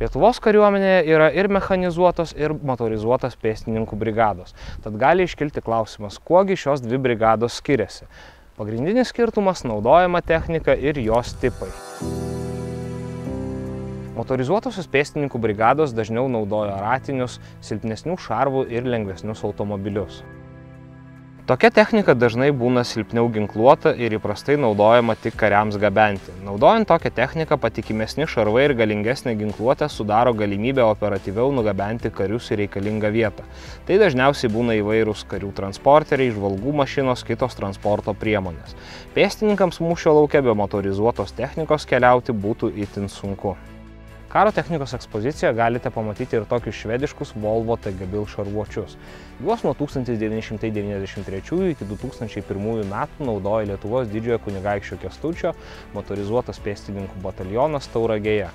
Lietuvos kariuomenėje yra ir mechanizuotos, ir motorizuotos pėstininkų brigados. Tad gali iškilti klausimas, kuogi šios dvi brigados skiriasi. Pagrindinis skirtumas – naudojama technika ir jos tipai. Motorizuotosios pėstininkų brigados dažniau naudoja ratinius, silpnesnių šarvų ir lengvesnius automobilius. Tokia technika dažnai būna silpniau ginkluota ir įprastai naudojama tik kariams gabenti. Naudojant tokią techniką, patikimesni šarvai ir galingesnė ginkluotė sudaro galimybę operatyviau nugabenti karius į reikalingą vietą. Tai dažniausiai būna įvairūs karių transporteriai, žvalgų mašinos, kitos transporto priemonės. Pėstininkams mūšio lauke be motorizuotos technikos keliauti būtų itin sunku. Karo technikos ekspozicijoje galite pamatyti ir tokius švediškus Volvo TG-Bil šarvuočius. Juos nuo 1993 iki 2001 metų naudoja Lietuvos didžiojo kunigaikščio Kęstučio motorizuotas pėstininkų batalionas Tauragėje.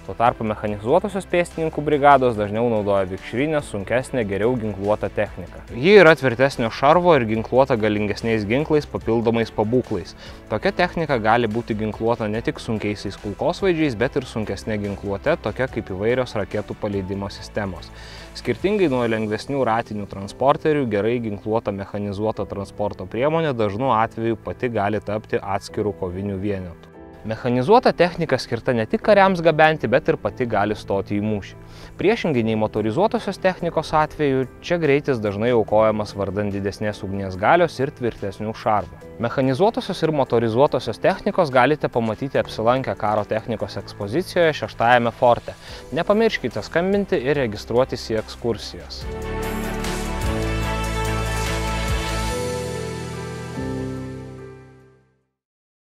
Tuo tarpu mechanizuotosios pėstininkų brigados dažniau naudoja vikšrinę, sunkesnę, geriau ginkluotą techniką. Ji yra tvirtesnio šarvo ir ginkluota galingesniais ginklais, papildomais pabūklais. Tokia technika gali būti ginkluota ne tik sunkiaisiais kulkosvaidžiais, bet ir sunkesnė ginkluote, tokia kaip įvairios raketų paleidimo sistemos. Skirtingai nuo lengvesnių ratinių transporterių, gerai ginkluota mechanizuota transporto priemonė dažnu atveju pati gali tapti atskirų kovinių vienetų. Mechanizuota technika skirta ne tik kariams gabenti, bet ir pati gali stoti į mūšį. Priešingai nei motorizuotosios technikos atveju, čia greitis dažnai aukojamas vardan didesnės ugnies galios ir tvirtesnių šarvų. Mechanizuotosios ir motorizuotosios technikos galite pamatyti apsilankę karo technikos ekspozicijoje 6-ajame forte. Nepamirškite skambinti ir registruotis į ekskursijas.